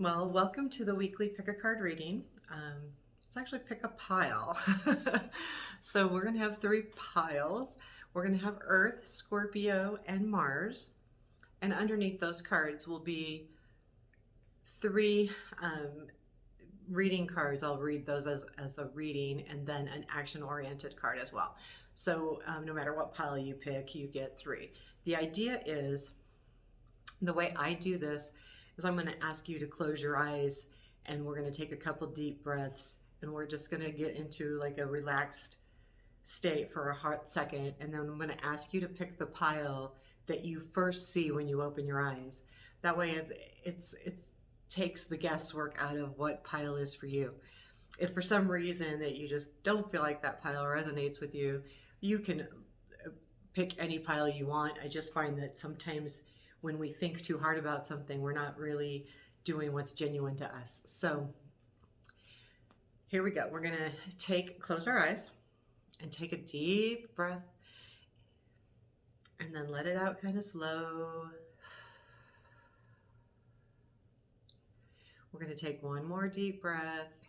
Well, welcome to the weekly pick a card reading. It's actually pick a pile. So we're going to have three piles. We're going to have Earth, Scorpio, and Mars. And underneath those cards will be three reading cards. I'll read those as a reading, and then an action-oriented card as well. So no matter what pile you pick, you get three. The idea is, the way I do this is I'm going to ask you to close your eyes, and we're going to take a couple deep breaths, and we're just going to get into like a relaxed state for a hot second, and then I'm going to ask you to pick the pile that you first see when you open your eyes. That way it takes the guesswork out of what pile is for you. If for some reason that you just don't feel like that pile resonates with you, you can pick any pile you want. I just find that sometimes when we think too hard about something, we're not really doing what's genuine to us. So here we go. We're going to close our eyes and take a deep breath, and then let it out kind of slow. We're going to take one more deep breath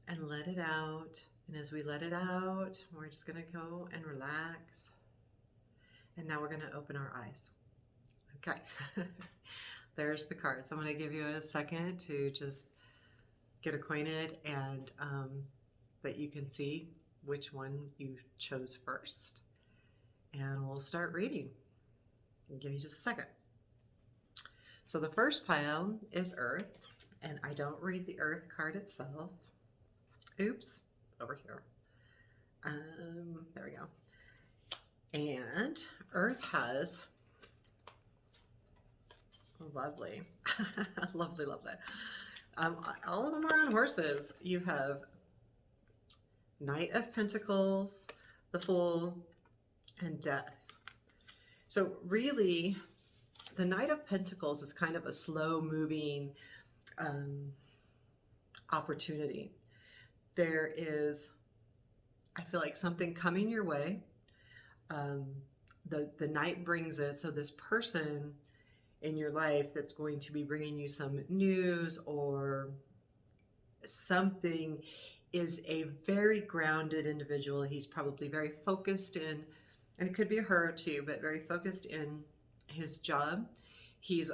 and let it out. And as we let it out, we're just going to go and relax. And now we're going to open our eyes. Okay, there's the cards. I'm going to give you a second to just get acquainted, and that you can see which one you chose first. And we'll start reading. I'll give you just a second. So the first pile is Earth, and I don't read the Earth card itself. Oops, over here. There we go. And Earth has lovely, lovely. All of them are on horses. You have Knight of Pentacles, the Fool, and Death. So really, the Knight of Pentacles is kind of a slow-moving opportunity. There is, I feel like, something coming your way. The Knight brings it. So this person in your life that's going to be bringing you some news or something is a very grounded individual. He's probably very focused in, and it could be a her too, but very focused in his job. He's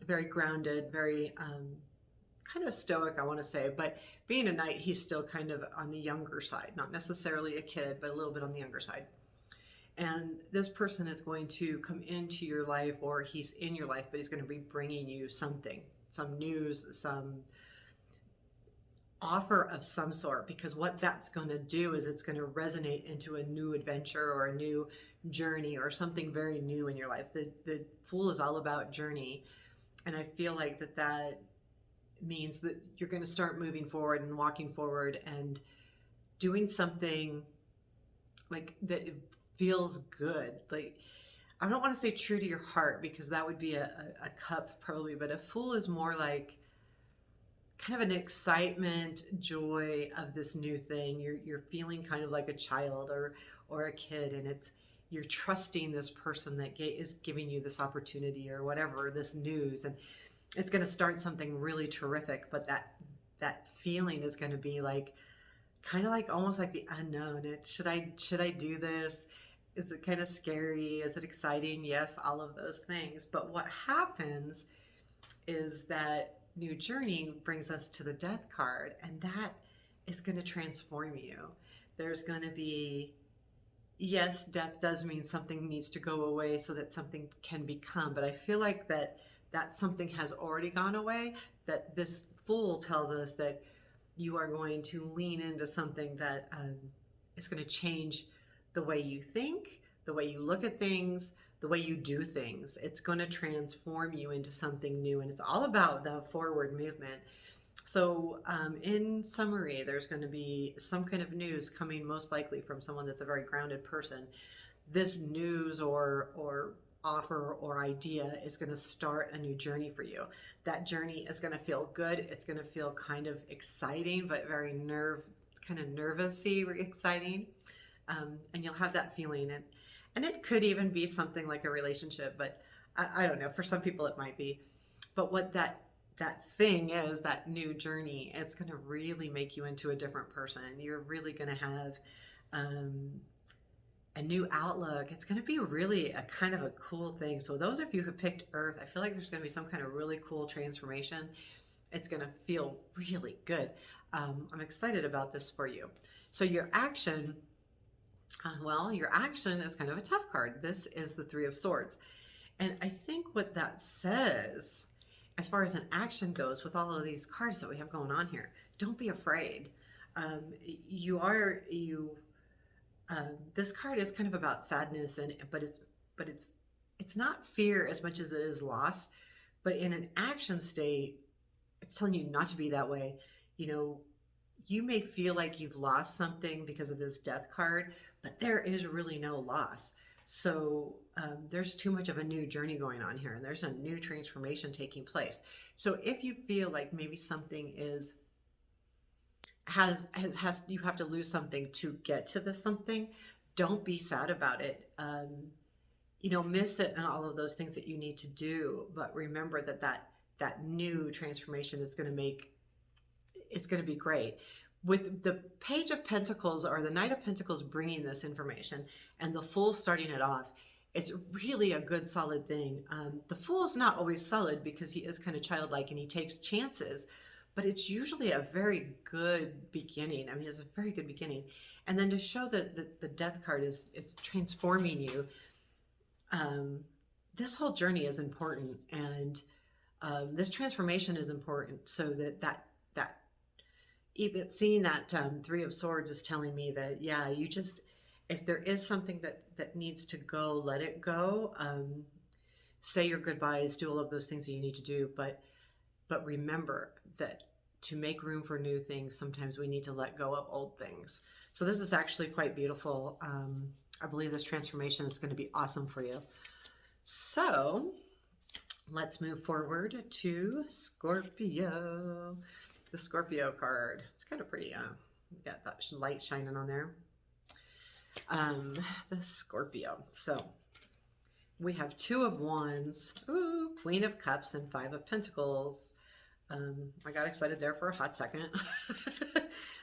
very grounded, very kind of stoic, I want to say, but being a Knight, he's still kind of on the younger side, not necessarily a kid, but a little bit on the younger side. And this person is going to come into your life, or he's in your life, but he's going to be bringing you something, some news, some offer of some sort, because what that's going to do is it's going to resonate into a new adventure or a new journey or something very new in your life. The Fool is all about journey. And I feel like that means that you're going to start moving forward and walking forward and doing something like that feels good. Like, I don't want to say true to your heart, because that would be a cup probably, but a Fool is more like kind of an excitement, joy of this new thing. You're feeling kind of like a child or a kid, and you're trusting this person that is giving you this opportunity or whatever, this news, and it's going to start something really terrific. But that feeling is going to be like kind of like almost like the unknown. Should I do this? Is it kind of scary? Is it exciting? Yes, all of those things. But what happens is that new journey brings us to the Death card, and that is going to transform you. There's going to be, yes, death does mean something needs to go away so that something can become, but I feel like that something has already gone away, that this Fool tells us that you are going to lean into something that is going to change the way you think, the way you look at things, the way you do things. It's going to transform you into something new, and it's all about the forward movement. So in summary, there's going to be some kind of news coming, most likely from someone that's a very grounded person. This news or offer or idea is going to start a new journey for you. That journey is going to feel good. It's going to feel kind of exciting, but very kind of nervousy, exciting. And you'll have that feeling. And it could even be something like a relationship, but I don't know. For some people, it might be, but what that thing is, that new journey, it's going to really make you into a different person. You're really going to have um, a new outlook. It's going to be really a kind of a cool thing. So those of you who picked Earth, I feel like there's going to be some kind of really cool transformation. It's going to feel really good. I'm excited about this for you. So your action, well, your action is kind of a tough card. This is the Three of Swords. And I think what that says, as far as an action goes, with all of these cards that we have going on here, don't be afraid. You are, you this card is kind of about sadness, and but it's not fear as much as it is loss. But in an action state, it's telling you not to be that way. You know, you may feel like you've lost something because of this death card, but there is really no loss. So there's too much of a new journey going on here, and there's a new transformation taking place. So if you feel like maybe something is has you have to lose something to get to this something, don't be sad about it. You know, miss it and all of those things that you need to do, but remember that new transformation is going to make, it's going to be great. With the Page of Pentacles or the Knight of Pentacles bringing this information and the Fool starting it off, it's really a good solid thing. The Fool is not always solid because he is kind of childlike and he takes chances, but it's usually a very good beginning. I mean, it's a very good beginning. And then to show that the Death card is transforming you, this whole journey is important, and this transformation is important. So that even seeing that Three of Swords is telling me that, yeah, you just, if there is something that needs to go, let it go. Say your goodbyes, do all of those things that you need to do, but remember that to make room for new things, sometimes we need to let go of old things. So this is actually quite beautiful. I believe this transformation is going to be awesome for you. So let's move forward to Scorpio. The Scorpio card. It's kind of pretty. Got that light shining on there. The Scorpio. So we have Two of Wands, ooh, Queen of Cups, and Five of Pentacles. I got excited there for a hot second.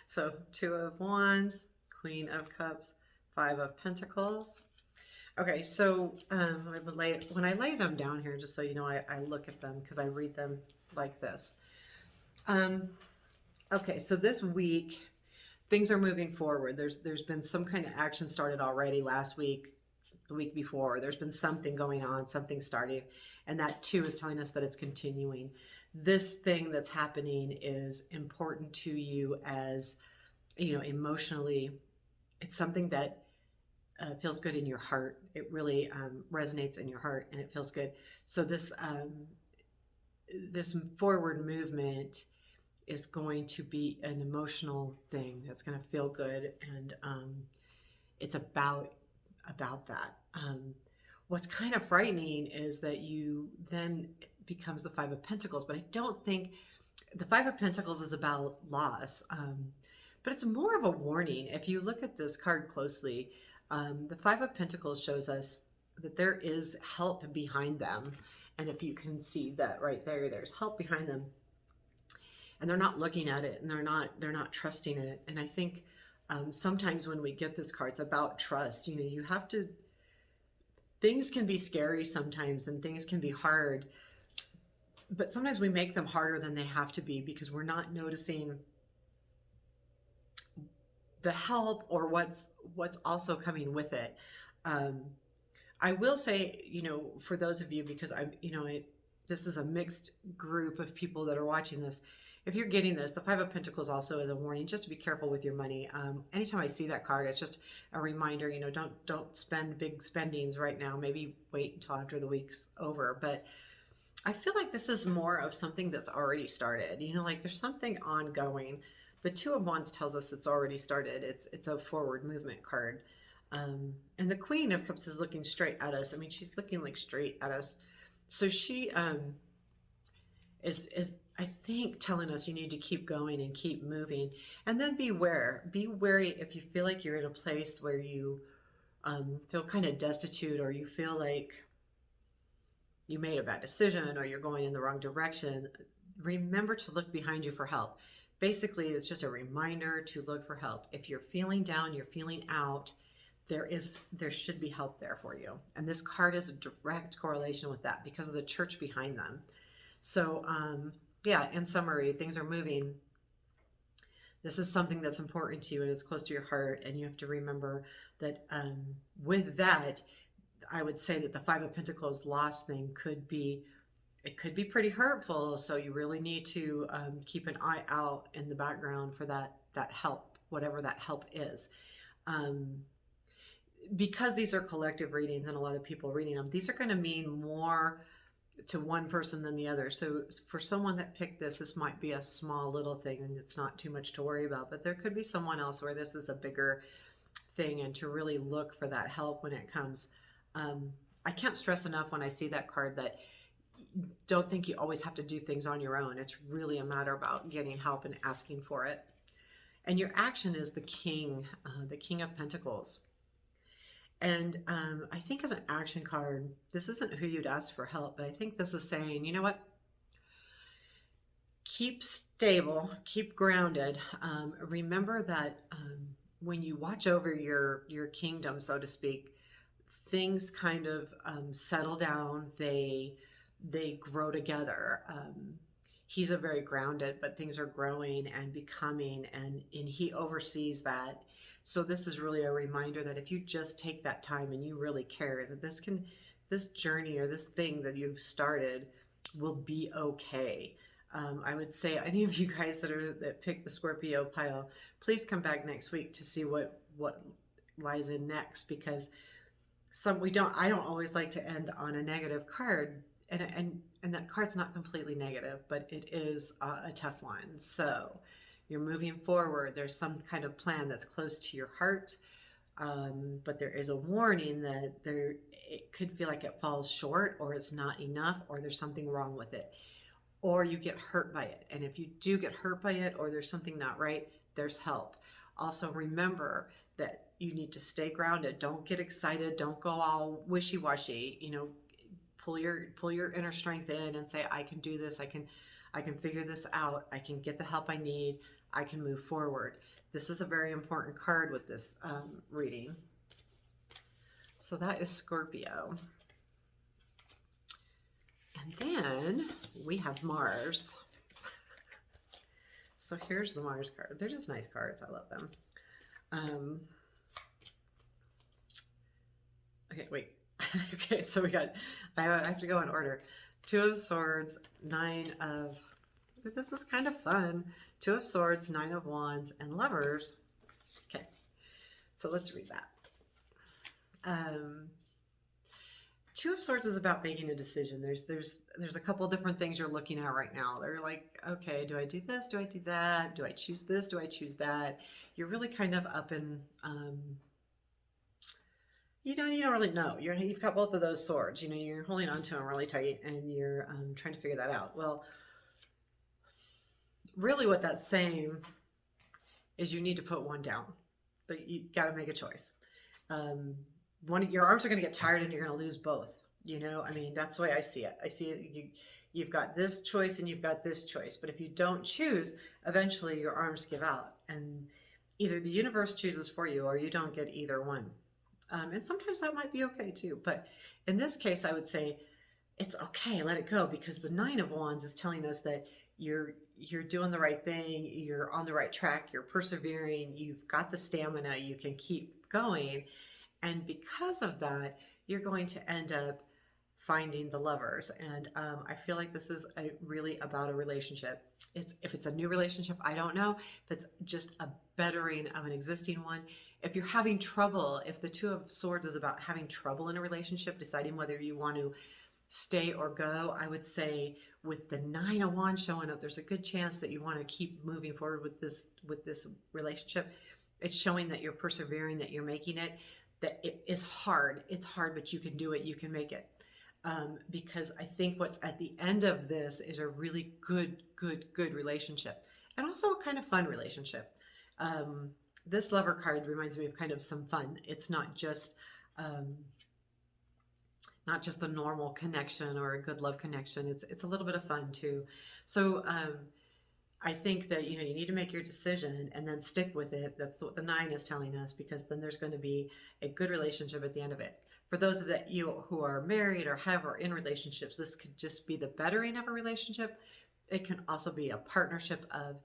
So Two of Wands, Queen of Cups, Five of Pentacles. Okay, so when I lay them down here, just so you know, I look at them because I read them like this. Okay, so this week, things are moving forward. There's been some kind of action started already last week, the week before. There's been something going on, something started, and that too is telling us that it's continuing. This thing that's happening is important to you as, you know, emotionally. It's something that feels good in your heart. It really resonates in your heart, and it feels good. So this forward movement is going to be an emotional thing that's going to feel good, and it's about that. What's kind of frightening is that you then becomes the Five of Pentacles, but I don't think the Five of Pentacles is about loss, but it's more of a warning. If you look at this card closely, the Five of Pentacles shows us that there is help behind them, and if you can see that right there, there's help behind them. And they're not looking at it, and they're not trusting it. And I think sometimes when we get this card, it's about trust. You know, you have to, things can be scary sometimes, and things can be hard, but sometimes we make them harder than they have to be because we're not noticing the help or what's also coming with it. I will say, you know, for those of you, because I'm, you know, this is a mixed group of people that are watching this. If you're getting this, the Five of Pentacles also is a warning, just to be careful with your money. Anytime I see that card, it's just a reminder, you know, don't spend big spendings right now. Maybe wait until after the week's over. But I feel like this is more of something that's already started. You know, like there's something ongoing. The Two of Wands tells us it's already started. It's a forward movement card. And the Queen of Cups is looking straight at us. I mean, she's looking like straight at us. So she is I think telling us you need to keep going and keep moving, and then beware. Be wary if you feel like you're in a place where you feel kind of destitute, or you feel like you made a bad decision or you're going in the wrong direction, remember to look behind you for help. Basically, it's just a reminder to look for help. If you're feeling down, you're feeling out, there should be help there for you. And this card is a direct correlation with that because of the church behind them. So yeah, in summary, things are moving. This is something that's important to you and it's close to your heart, and you have to remember that with that, I would say that the Five of Pentacles loss thing could be pretty hurtful. So you really need to keep an eye out in the background for that help, whatever that help is. Because these are collective readings and a lot of people reading them, these are going to mean more to one person than the other. So for someone that picked this might be a small little thing and it's not too much to worry about, but there could be someone else where this is a bigger thing, and to really look for that help when it comes. I can't stress enough when I see that card that don't think you always have to do things on your own. It's really a matter about getting help and asking for it. And your action is the King of Pentacles. And I think as an action card, this isn't who you'd ask for help, but I think this is saying, you know what? Keep stable, keep grounded. Remember that when you watch over your kingdom, so to speak, things kind of settle down. They grow together. He's a very grounded, but things are growing and becoming, and he oversees that. So this is really a reminder that if you just take that time and you really care, that this journey or this thing that you've started will be okay. I would say any of you guys that picked the Scorpio pile, please come back next week to see what lies in next, because I don't always like to end on a negative card, and that card's not completely negative, but it is a tough one. So you're moving forward. There's some kind of plan that's close to your heart, but there is a warning that it could feel like it falls short, or it's not enough, or there's something wrong with it, or you get hurt by it. And if you do get hurt by it, or there's something not right, there's help. Also remember that you need to stay grounded. Don't get excited. Don't go all wishy-washy. Pull your inner strength in and say, I can do this. I can figure this out. I can get the help I need. I can move forward. This is a very important card with this reading. So that is Scorpio. And then we have Mars. So here's the Mars card. They're just nice cards. I love them. Okay, wait. Okay, so I have to go in order. Two of Swords, this is kind of fun. Two of Swords, Nine of Wands, and Lovers. Okay, so let's read that. Two of Swords is about making a decision. There's a couple different things you're looking at right now. They're like, okay, do I do this? Do I do that? Do I choose this? Do I choose that? You're really kind of up in, you don't really know. You've got both of those swords. You're holding on to them really tight, and you're trying to figure that out. Well, really what that's saying is you need to put one down. You got to make a choice. Your arms are going to get tired and you're going to lose both. That's the way I see it. I see it. You've got this choice and you've got this choice. But if you don't choose, eventually your arms give out. And either the universe chooses for you or you don't get either one. And sometimes that might be okay too. But in this case, I would say it's okay. Let it go, because the Nine of Wands is telling us that you're doing the right thing. You're on the right track. You're persevering. You've got the stamina. You can keep going. And because of that, you're going to end up finding the Lovers. And I feel like this is really about a relationship. If it's a new relationship, I don't know. If it's just a bettering of an existing one. If you're having trouble, if the Two of Swords is about having trouble in a relationship, deciding whether you want to stay or go, I would say with the Nine of Wands showing up, there's a good chance that you want to keep moving forward with this relationship. It's showing that you're persevering, that you're making it, that it is hard. It's hard, but you can do it. You can make it. Because I think what's at the end of this is a really good relationship, and also a kind of fun relationship. This Lover card reminds me of kind of some fun. It's not just not just the normal connection or a good love connection. It's a little bit of fun too. So I think that you need to make your decision and then stick with it. That's what the 9 is telling us, because then there's going to be a good relationship at the end of it. For those of you who are married or are in relationships, this could just be the bettering of a relationship. It can also be a partnership of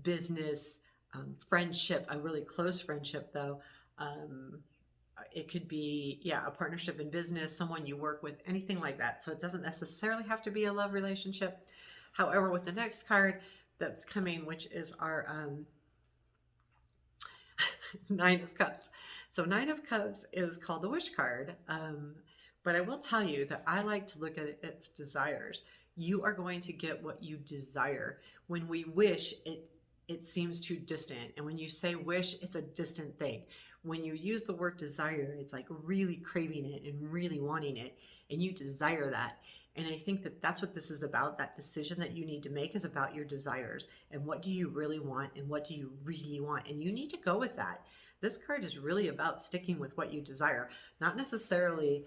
business, friendship, a really close friendship though. It could be, a partnership in business, someone you work with, anything like that. So it doesn't necessarily have to be a love relationship. However, with the next card that's coming, which is our 9 of Cups. So 9 of Cups is called the wish card. But I will tell you that I like to look at its desires. You are going to get what you desire. When we wish, it seems too distant. And when you say wish, it's a distant thing. When you use the word desire, it's like really craving it and really wanting it, and you desire that. And I think that that's what this is about. That decision that you need to make is about your desires and what do you really want and what do you really want. And you need to go with that. This card is really about sticking with what you desire, not necessarily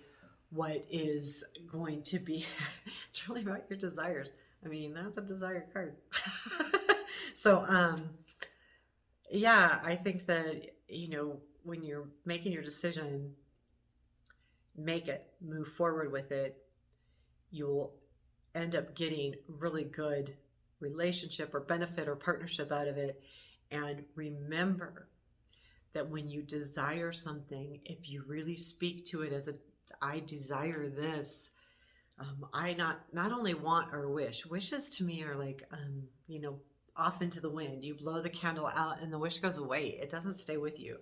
what is going to be. It's really about your desires. I mean, that's a desire card. So, I think that, when you're making your decision, make it, move forward with it. You'll end up getting really good relationship or benefit or partnership out of it. And remember that when you desire something, if you really speak to it as I desire this, I not only want or wish. Wishes to me are like, off into the wind. You blow the candle out and the wish goes away. It doesn't stay with you.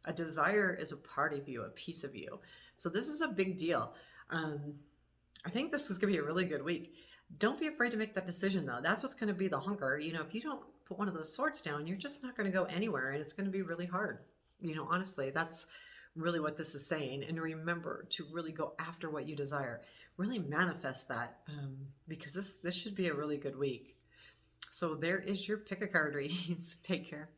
A desire is a part of you, a piece of you. So this is a big deal. I think this is going to be a really good week. Don't be afraid to make that decision, though. That's what's going to be the hunker. If you don't put one of those swords down, you're just not going to go anywhere, and it's going to be really hard. Honestly, that's really what this is saying. And remember to really go after what you desire. Really manifest that, because this should be a really good week. So there is your pick a card readings. Take care.